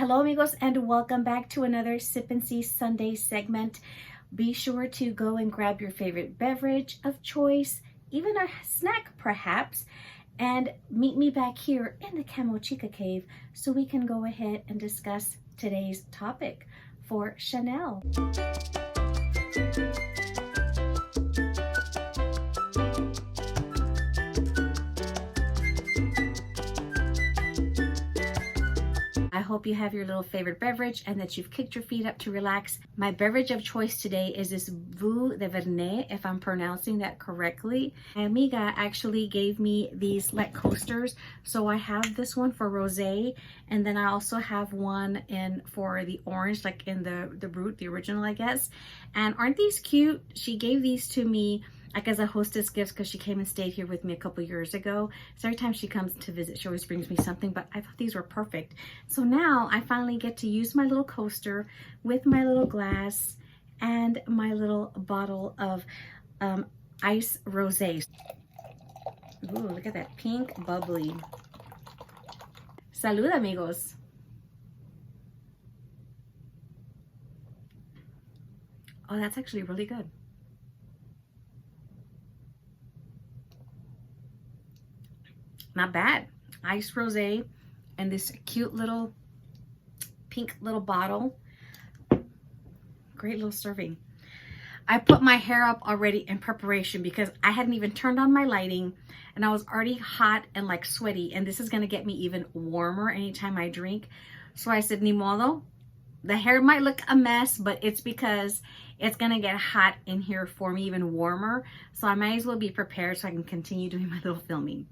Hello amigos and welcome back to another Sip and See Sunday segment. Be sure to go and grab your favorite beverage of choice, even a snack perhaps, and meet me back here in the Camochica cave so we can go ahead and discuss today's topic for Chanel. I hope you have your little favorite beverage and that you've kicked your feet up to relax. My beverage of choice today is this Vue de Vernet, if I'm pronouncing that correctly. My amiga actually gave me these like coasters. So I have this one for rosé, and then I also have one in for the orange, like in the Brut, the original, I guess. And aren't these cute? She gave these to me like as a hostess gift because she came and stayed here with me a couple years ago. So every time she comes to visit, she always brings me something, but I thought these were perfect. So now I finally get to use my little coaster with my little glass and my little bottle of ice rosé. Ooh, look at that pink bubbly. Salud, amigos. Oh, that's actually really good. Not bad. Ice rosé and this cute little pink little bottle. Great little serving. I put my hair up already in preparation because I hadn't even turned on my lighting and I was already hot and like sweaty, and this is going to get me even warmer anytime I drink. So I said, ni modo. The hair might look a mess, but it's because it's going to get hot in here for me, even warmer. So I might as well be prepared so I can continue doing my little filming.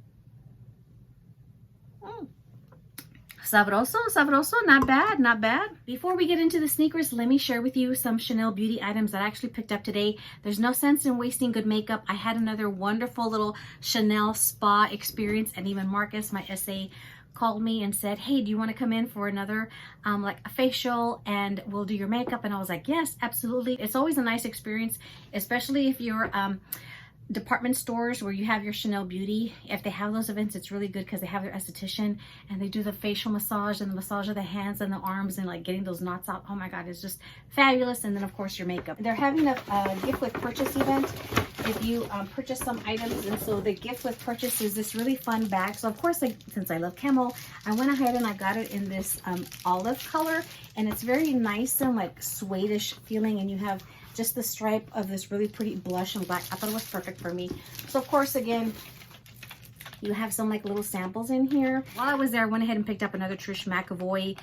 Sabroso, sabroso, not bad, not bad. Before we get into the sneakers, let me share with you some Chanel beauty items that I actually picked up today. There's no sense in wasting good makeup. I had another wonderful little Chanel spa experience, and even Marcus, my SA, called me and said, hey, do you want to come in for another like a facial and we'll do your makeup? And I was like, yes, absolutely. It's always a nice experience, especially if you're department stores where you have your Chanel beauty. If they have those events, it's really good because they have their esthetician and they do the facial massage and the massage of the hands and the arms and like getting those knots out. Oh my god, it's just fabulous. And then of course your makeup. They're having a gift with purchase event if you purchase some items, and so the gift with purchase is this really fun bag. So of course, like, since I love Camo, I went ahead and I got it in this olive color, and it's very nice and like suede-ish feeling, and you have just the stripe of this really pretty blush and black. I thought it was perfect for me. So of course, again, you have some like little samples in here. While I was there, I went ahead and picked up another Trish McAvoy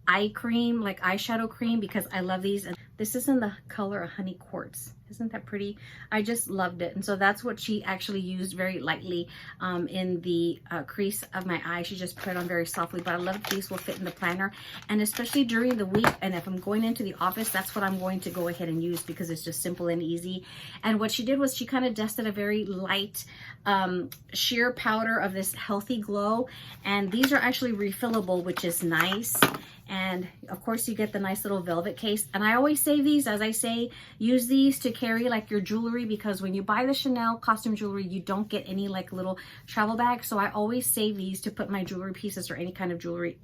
eye cream, like eyeshadow cream, because I love these. And this is in the color Honey Quartz. Isn't that pretty? I just loved it. And so that's what she actually used very lightly in the crease of my eye. She just put it on very softly, but I love these will fit in the planner. And especially during the week, and if I'm going into the office, that's what I'm going to go ahead and use because it's just simple and easy. And what she did was she kind of dusted a very light sheer powder of this Healthy Glow. And these are actually refillable, which is nice. And of course you get the nice little velvet case. And I always say these, as I say, use these to carry like your jewelry, because when you buy the Chanel costume jewelry, you don't get any like little travel bag. So I always save these to put my jewelry pieces or any kind of jewelry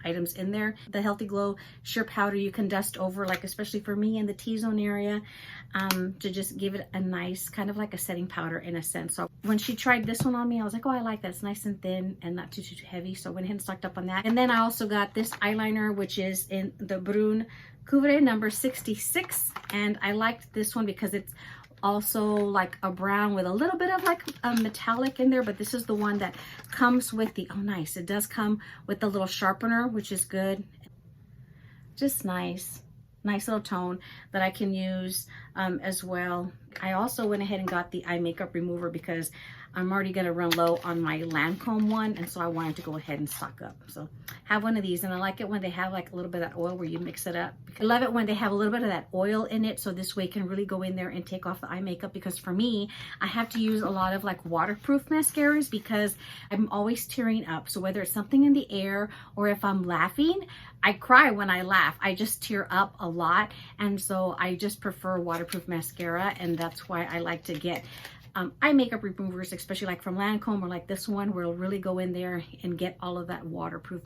items in there. The Healthy Glow sheer powder you can dust over, like especially for me in the T-zone area, to just give it a nice kind of like a setting powder in a sense. So when she tried this one on me, I was like, oh, I like that. It's nice and thin and not too heavy. So I went ahead and stocked up on that. And then I also got this eyeliner, which is in the Brun Couvre number 66. And I liked this one because it's also like a brown with a little bit of like a metallic in there, but this is the one that comes with the, oh nice, it does come with the little sharpener, which is good. Just nice little tone that I can use as well. I also went ahead and got the eye makeup remover because I'm already going to run low on my Lancome one, and so I wanted to go ahead and stock up. So have one of these, and I like it when they have like a little bit of oil where you mix it up. I love it when they have a little bit of that oil in it, so this way it can really go in there and take off the eye makeup, because for me, I have to use a lot of like waterproof mascaras because I'm always tearing up. So whether it's something in the air or if I'm laughing, I cry when I laugh. I just tear up a lot, and so I just prefer waterproof mascara, and that's why I like to get eye makeup removers, especially like from Lancome or like this one, where it'll really go in there and get all of that waterproof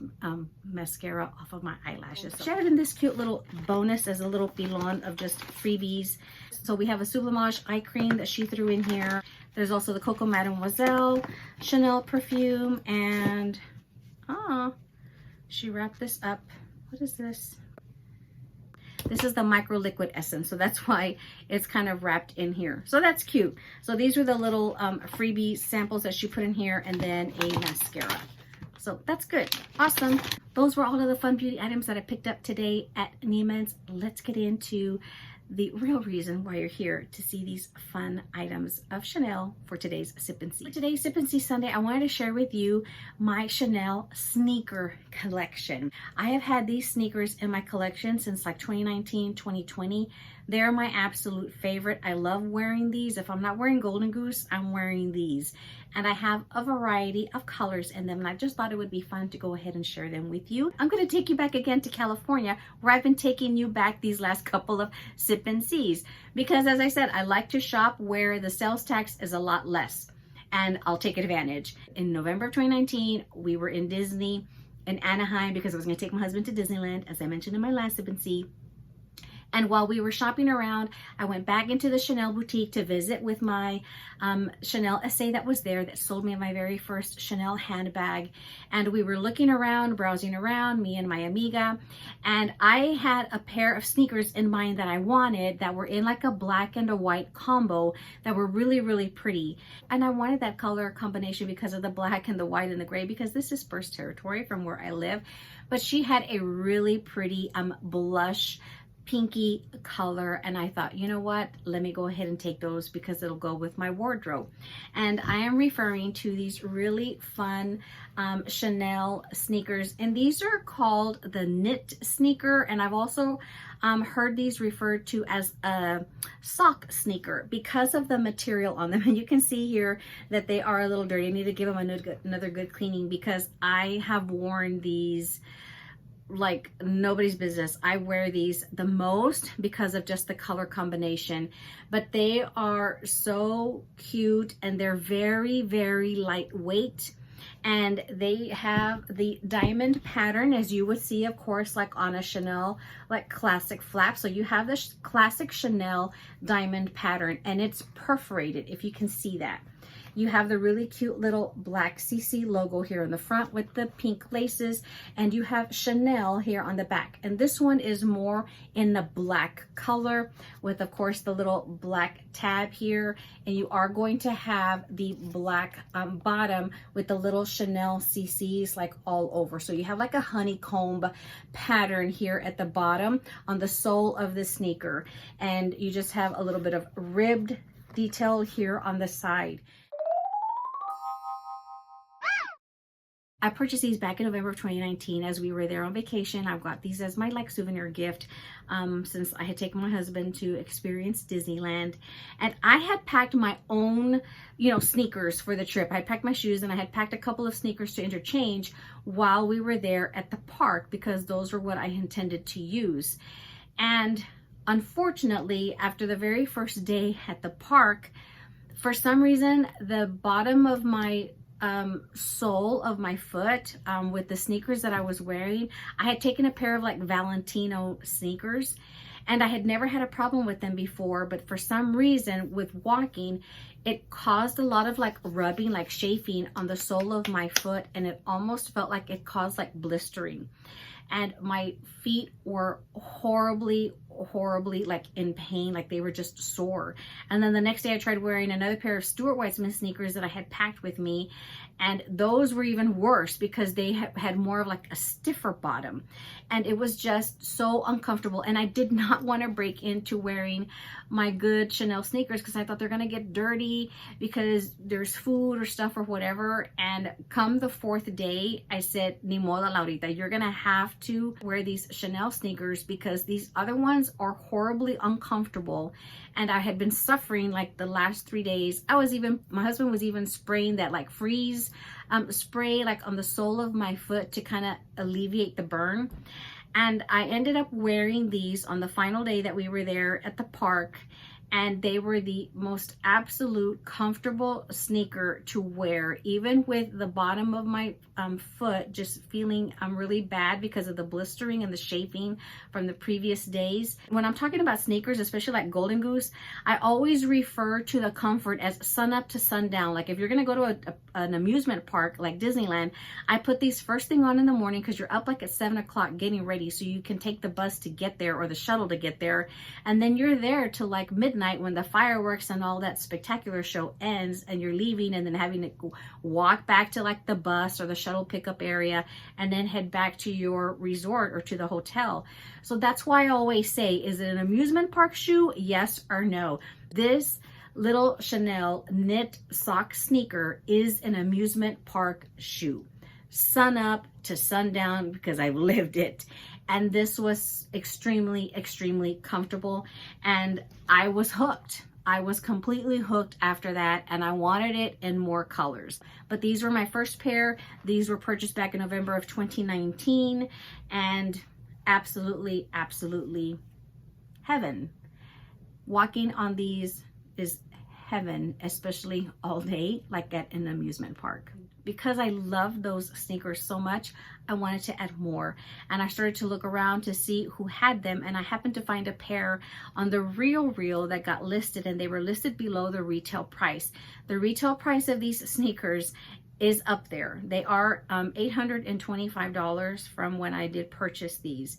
mascara off of my eyelashes. So she added in this cute little bonus as a little filon of just freebies. So we have a Sublimage eye cream that she threw in here. There's also the Coco Mademoiselle Chanel perfume, and she wrapped this up. What is this? This is the micro liquid essence, so that's why it's kind of wrapped in here. So that's cute. So these were the little freebie samples that she put in here, and then a mascara. So that's good. Awesome. Those were all of the fun beauty items that I picked up today at Neiman's. Let's get into the real reason why you're here to see these fun items of Chanel for today's Sip and See. For today's Sip and See Sunday, I wanted to share with you my Chanel sneaker collection. I have had these sneakers in my collection since like 2019, 2020. They're my absolute favorite. I love wearing these. If I'm not wearing Golden Goose, I'm wearing these. And I have a variety of colors in them, and I just thought it would be fun to go ahead and share them with you. I'm going to take you back again to California, where I've been taking you back these last couple of Sip and Sees, because as I said, I like to shop where the sales tax is a lot less, and I'll take advantage. In November of 2019, we were in Disney in Anaheim because I was going to take my husband to Disneyland, as I mentioned in my last Sip and See. And while we were shopping around, I went back into the Chanel boutique to visit with my Chanel SA that was there, that sold me my very first Chanel handbag. And we were looking around, browsing around, me and my amiga. And I had a pair of sneakers in mind that I wanted that were in like a black and a white combo that were really, really pretty. And I wanted that color combination because of the black and the white and the gray, because this is first territory from where I live. But she had a really pretty blush pinky color, and I thought, you know what, let me go ahead and take those because it'll go with my wardrobe. And I am referring to these really fun Chanel sneakers, and these are called the knit sneaker, and I've also heard these referred to as a sock sneaker because of the material on them. And you can see here that they are a little dirty. I need to give them another good cleaning, because I have worn these like nobody's business. I wear these the most because of just the color combination, but they are so cute, and they're very, very lightweight, and they have the diamond pattern, as you would see, of course, like on a Chanel like classic flap. So you have this classic Chanel diamond pattern, and it's perforated, if you can see that. You have the really cute little black CC logo here in the front with the pink laces, and you have Chanel here on the back. And this one is more in the black color with, of course, the little black tab here. And you are going to have the black bottom with the little Chanel CCs like all over. So you have like a honeycomb pattern here at the bottom on the sole of the sneaker. And you just have a little bit of ribbed detail here on the side. I purchased these back in November of 2019 as we were there on vacation. I've got these as my like souvenir gift since I had taken my husband to experience Disneyland. And I had packed my own, sneakers for the trip. I had packed my shoes, and I had packed a couple of sneakers to interchange while we were there at the park, because those were what I intended to use. And unfortunately, after the very first day at the park, for some reason, the bottom of my sole of my foot with the sneakers that I was wearing, I had taken a pair of like Valentino sneakers, and I had never had a problem with them before, but for some reason with walking, it caused a lot of like rubbing, like chafing on the sole of my foot, and it almost felt like it caused like blistering. And my feet were horribly like in pain, like they were just sore. And then the next day I tried wearing another pair of Stuart Weitzman sneakers that I had packed with me, and those were even worse because they had more of like a stiffer bottom, and it was just so uncomfortable. And I did not want to break into wearing my good Chanel sneakers because I thought they're gonna get dirty because there's food or stuff or whatever. And come the fourth day, I said, ni modo, Laurita, you're gonna have to wear these Chanel sneakers because these other ones are horribly uncomfortable. And I had been suffering like the last 3 days. My husband was even spraying that like freeze spray like on the sole of my foot to kind of alleviate the burn. And I ended up wearing these on the final day that we were there at the park. and they were the most absolute comfortable sneaker to wear, even with the bottom of my foot just feeling really bad because of the blistering and the chafing from the previous days. When I'm talking about sneakers, especially like Golden Goose, I always refer to the comfort as sun up to sundown. Like if you're gonna go to an amusement park like Disneyland, I put these first thing on in the morning because you're up like at 7 o'clock getting ready so you can take the bus to get there or the shuttle to get there, and then you're there till like midnight when the fireworks and all that spectacular show ends, and you're leaving and then having to walk back to like the bus or the shuttle pickup area and then head back to your resort or to the hotel. So that's why I always say, is it an amusement park shoe? Yes or no? This little Chanel knit sock sneaker is an amusement park shoe. Sun up to sundown, because I've lived it. And this was extremely, extremely comfortable. And I was hooked. I was completely hooked after that, and I wanted it in more colors. But these were my first pair. These were purchased back in November of 2019, and absolutely, absolutely heaven. Walking on these is heaven, especially all day, like at an amusement park. Because I love those sneakers so much, I wanted to add more. And I started to look around to see who had them, and I happened to find a pair on the RealReal that got listed, and they were listed below the retail price. The retail price of these sneakers is up there. They are $825 from when I did purchase these.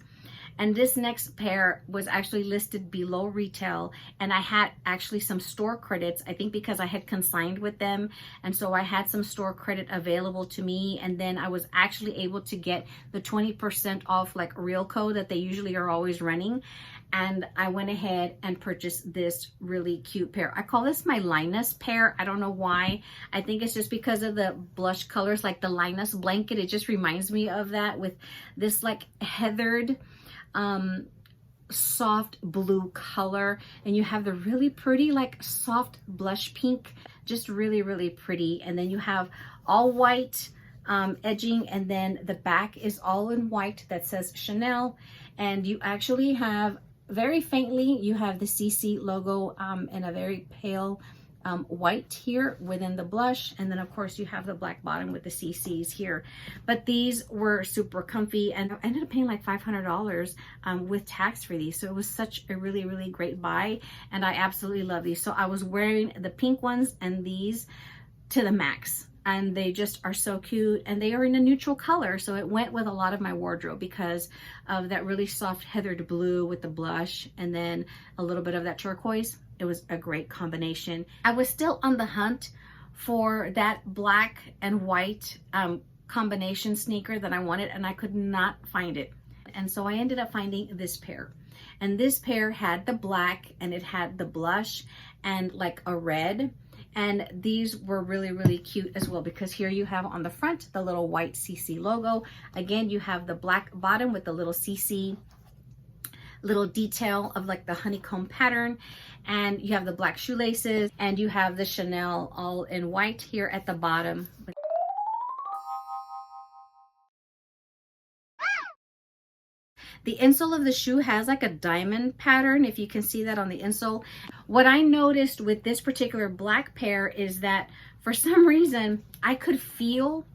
And this next pair was actually listed below retail, and I had actually some store credits, I think because I had consigned with them, and so I had some store credit available to me, and then I was actually able to get the 20% off like Real code that they usually are always running, and I went ahead and purchased this really cute pair. I call this my Linus pair. I don't know why. I think it's just because of the blush colors, like the Linus blanket. It just reminds me of that, with this like heathered soft blue color, and you have the really pretty like soft blush pink, just really, really pretty. And then you have all white edging, and then the back is all in white that says Chanel, and you actually have very faintly, you have the CC logo in a very pale white here within the blush, and then of course you have the black bottom with the CCs here. But these were super comfy, and I ended up paying like $500 with tax for these, so it was such a really, really great buy, and I absolutely love these. So I was wearing the pink ones and these to the max, and they just are so cute, and they are in a neutral color, so it went with a lot of my wardrobe because of that really soft heathered blue with the blush, and then a little bit of that turquoise. It was a great combination. I was still on the hunt for that black and white combination sneaker that I wanted, and I could not find it. And so I ended up finding this pair. And this pair had the black, and it had the blush and like a red. And these were really, really cute as well, because here you have on the front the little white CC logo. Again, you have the black bottom with the little CC little detail of like the honeycomb pattern, and you have the black shoelaces, and you have the Chanel all in white here at the bottom. The insole of the shoe has like a diamond pattern, if you can see that on the insole. What I noticed with this particular black pair is that for some reason I could feel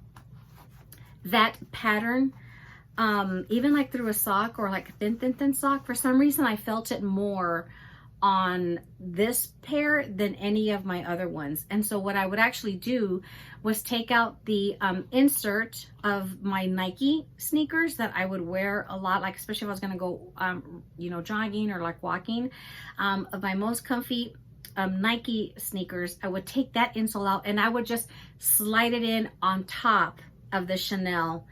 that pattern even like through a sock, or like a thin sock. For some reason I felt it more on this pair than any of my other ones. And so what I would actually do was take out the insert of my Nike sneakers that I would wear a lot, like especially if I was going to go you know, jogging or like walking. Of my most comfy Nike sneakers, I would take that insole out, and I would just slide it in on top of the Chanel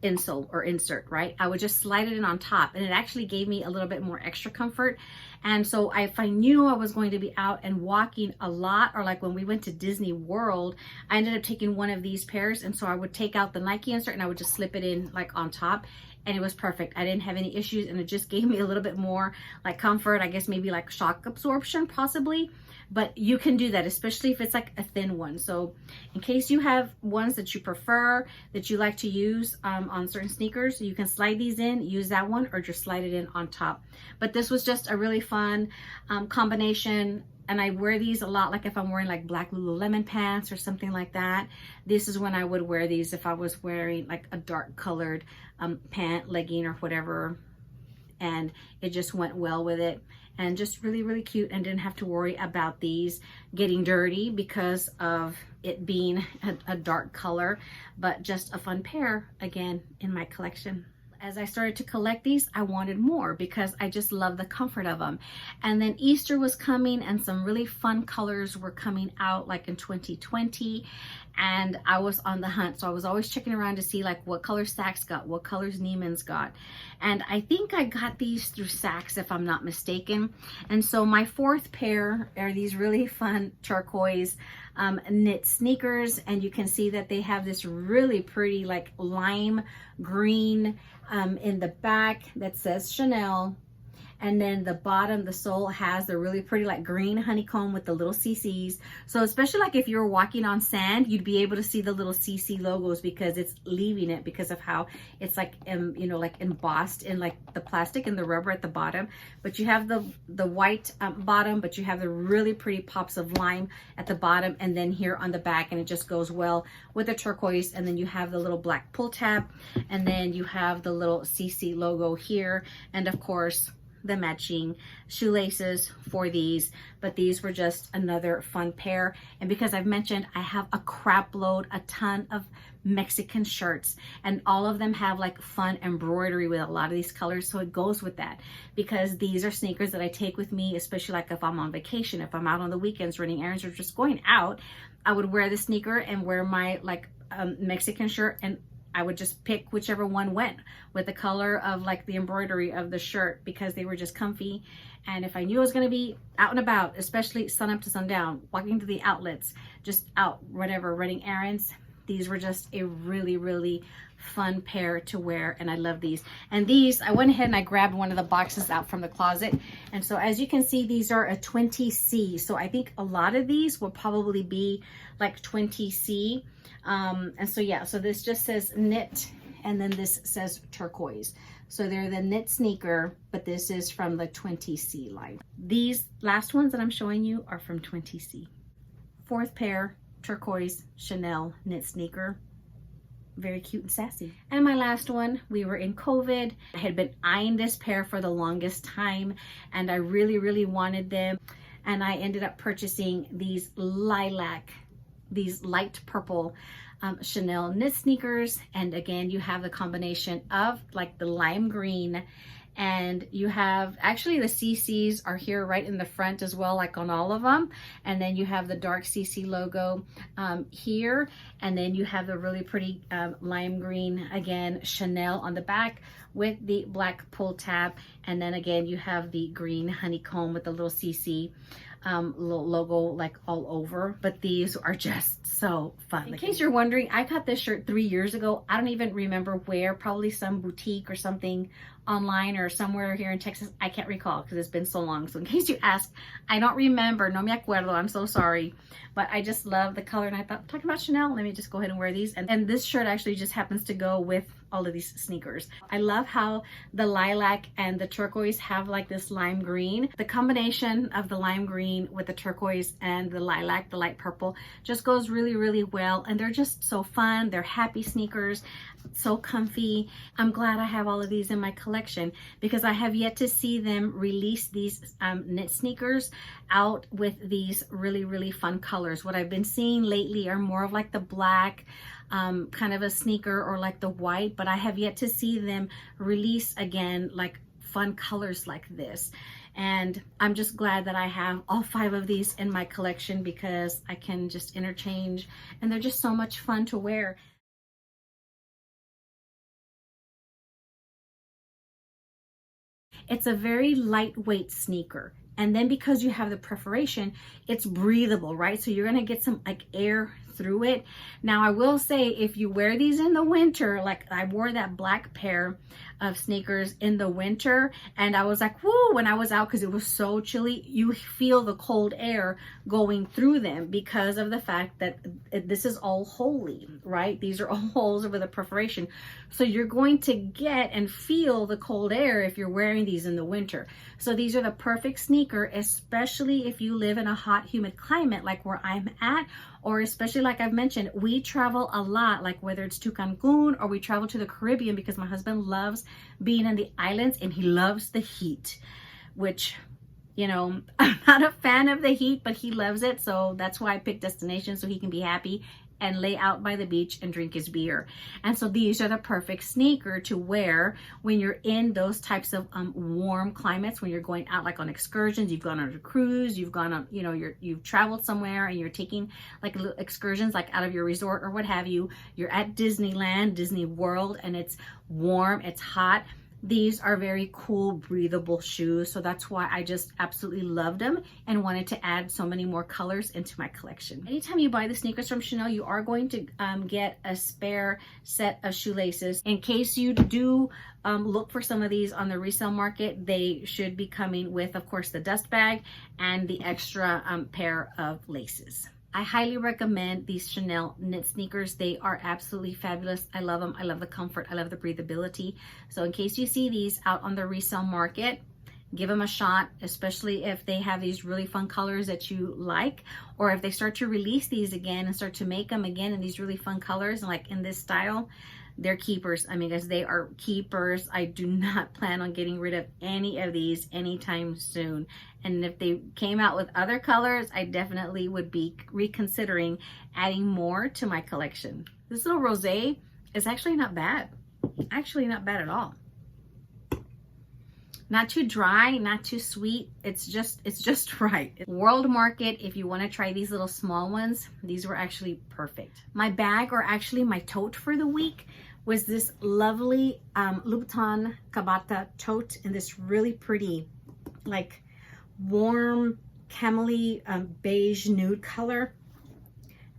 insole or insert, right? I would just slide it in on top, and it actually gave me a little bit more extra comfort. And so if I knew I was going to be out and walking a lot, or like when we went to Disney World, I ended up taking one of these pairs, and so I would take out the Nike insert and I would just slip it in like on top. and it was perfect. I didn't have any issues, and it just gave me a little bit more like comfort, I guess maybe like shock absorption possibly. But you can do that, especially if it's like a thin one. So in case you have ones that you prefer, that you like to use on certain sneakers, you can slide these in, use that one, or just slide it in on top. But this was just a really fun combination. And I wear these a lot, like if I'm wearing like black Lululemon pants or something like that. This is when I would wear these if I was wearing like a dark colored pant, legging, or whatever. And it just went well with it, and just really, really cute, and didn't have to worry about these getting dirty because of it being a dark color, but just a fun pair again in my collection. As I started to collect these, I wanted more because I just love the comfort of them. And then Easter was coming, and some really fun colors were coming out like in 2020. And I was on the hunt. So I was always checking around to see like what color Saks got, what colors Neiman's got. And I think I got these through Saks if I'm not mistaken. And so my fourth pair are these really fun turquoise knit sneakers. And you can see that they have this really pretty like lime green in the back that says Chanel. And then the bottom, the sole has the really pretty like green honeycomb with the little CCs. So especially like if you're walking on sand, you'd be able to see the little CC logos because it's leaving it because of how it's like, you know, like embossed in like the plastic and the rubber at the bottom. But you have the white bottom, but you have the really pretty pops of lime at the bottom and then here on the back, and it just goes well with the turquoise. And then you have the little black pull tab, and then you have the little CC logo here. And of course, the matching shoelaces for these. But these were just another fun pair. And because I've mentioned I have a crap load, a ton of Mexican shirts, and all of them have like fun embroidery with a lot of these colors, so it goes with that, because these are sneakers that I take with me, especially like if I'm on vacation, if I'm out on the weekends running errands or just going out. I would wear the sneaker and wear my like Mexican shirt, and I would just pick whichever one went with the color of like the embroidery of the shirt, because they were just comfy. And if I knew I was going to be out and about, especially sun up to sundown, walking to the outlets, just out, whatever, running errands, these were just a really, really fun pair to wear. And I love these. And these, I went ahead and I grabbed one of the boxes out from the closet. And so as you can see, these are a 20C. So I think a lot of these will probably be like 20C. And so yeah, so this just says knit, and then this says turquoise. So they're the knit sneaker, but this is from the 20C line. These last ones that I'm showing you are from 20C. Fourth pair, turquoise Chanel knit sneaker. Very cute and sassy. And my last one, we were in COVID. I had been eyeing this pair for the longest time, and I really, really wanted them. And I ended up purchasing these lilac, these light purple Chanel knit sneakers. And again, you have the combination of like the lime green, and you have actually the CCs are here right in the front as well, like on all of them. And then you have the dark CC logo here, and then you have the really pretty lime green, again, Chanel on the back with the black pull tab. And then again, you have the green honeycomb with the little CC little logo like all over. But these are just so fun. In case you're wondering, I got this shirt 3 years ago. I don't even remember where, probably some boutique or something online or somewhere here in Texas. I can't recall because it's been so long. So in case you ask, I don't remember. No me acuerdo. I'm so sorry. But I just love the color, and I thought, talking about Chanel, let me just go ahead and wear these. And this shirt actually just happens to go with all of these sneakers. I love how the lilac and the turquoise have like this lime green. The combination of the lime green with the turquoise and the lilac, the light purple, just goes really, really well. And they're just so fun. They're happy sneakers, so comfy. I'm glad I have all of these in my collection, because I have yet to see them release these knit sneakers out with these really, really fun colors. What I've been seeing lately are more of like the black, kind of a sneaker, or like the white, but I have yet to see them release again like fun colors like this. And I'm just glad that I have all 5 of these in my collection, because I can just interchange, and they're just so much fun to wear. It's a very lightweight sneaker. And then because you have the perforation, it's breathable, right? So you're gonna get some like air through it. Now, I will say, if you wear these in the winter, like I wore that black pair of sneakers in the winter, and I was like, whoo, when I was out, because it was so chilly, you feel the cold air going through them because of the fact that this is all holy, right? These are all holes over the perforation. So you're going to get and feel the cold air if you're wearing these in the winter. So these are the perfect sneaker, especially if you live in a hot, humid climate like where I'm at, or especially like I've mentioned, we travel a lot, like whether it's to Cancun or we travel to the Caribbean, because my husband loves being in the islands and he loves the heat, which, you know, I'm not a fan of the heat, but he loves it. So that's why I picked destinations, so he can be happy and lay out by the beach and drink his beer. And so these are the perfect sneaker to wear when you're in those types of warm climates, when you're going out like on excursions, you've gone on a cruise, you've gone on, you know, you've traveled somewhere and you're taking like little excursions like out of your resort or what have you. You're at Disneyland, Disney World, and it's warm, it's hot. These are very cool, breathable shoes. So that's why I just absolutely loved them and wanted to add so many more colors into my collection. Anytime you buy the sneakers from Chanel, you are going to get a spare set of shoelaces. In case you do look for some of these on the resale market, they should be coming with, of course, the dust bag and the extra pair of laces. I highly recommend these Chanel knit sneakers. They are absolutely fabulous. I love them. I love the comfort. I love the breathability. So in case you see these out on the resale market, give them a shot, especially if they have these really fun colors that you like, or if they start to release these again and start to make them again in these really fun colors, like in this style. They're keepers. I mean, guys, they are keepers. I do not plan on getting rid of any of these anytime soon. And if they came out with other colors, I definitely would be reconsidering adding more to my collection. This little rosé is actually not bad. Actually not bad at all. Not too dry, not too sweet. It's just right. World Market, if you want to try these little small ones, these were actually perfect. My bag, or actually my tote for the week, was this lovely Louboutin Cabata tote in this really pretty, like warm camely beige nude color.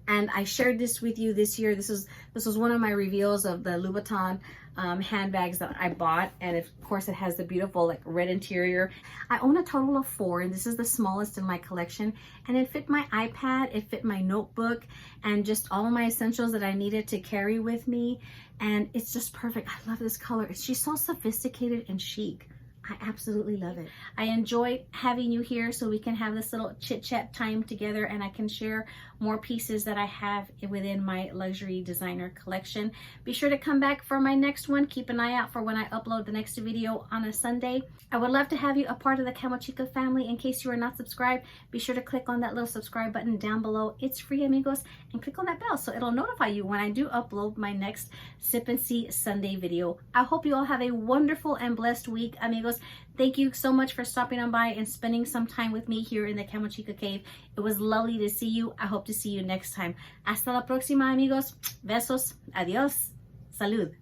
And I shared this with you this year. This was one of my reveals of the Louboutin handbags that I bought, and of course it has the beautiful like red interior. I own a total of 4, and this is the smallest in my collection, and it fit my iPad, it fit my notebook, and just all of my essentials that I needed to carry with me. And it's just perfect. I love this color. She's so sophisticated and chic. I absolutely love it. I enjoy having you here so we can have this little chit chat time together, and I can share more pieces that I have within my luxury designer collection. Be sure to come back for my next one. Keep an eye out for when I upload the next video on a Sunday. I would love to have you a part of the Camochica family. In case you are not subscribed, be sure to click on that little subscribe button down below. It's free, amigos, and click on that bell so it'll notify you when I do upload my next Sip and See Sunday video. I hope you all have a wonderful and blessed week, amigos. Thank you so much for stopping on by and spending some time with me here in the Camochica cave. It was lovely to see you. I hope to see you next time. Hasta la próxima, amigos. Besos. Adiós. Salud.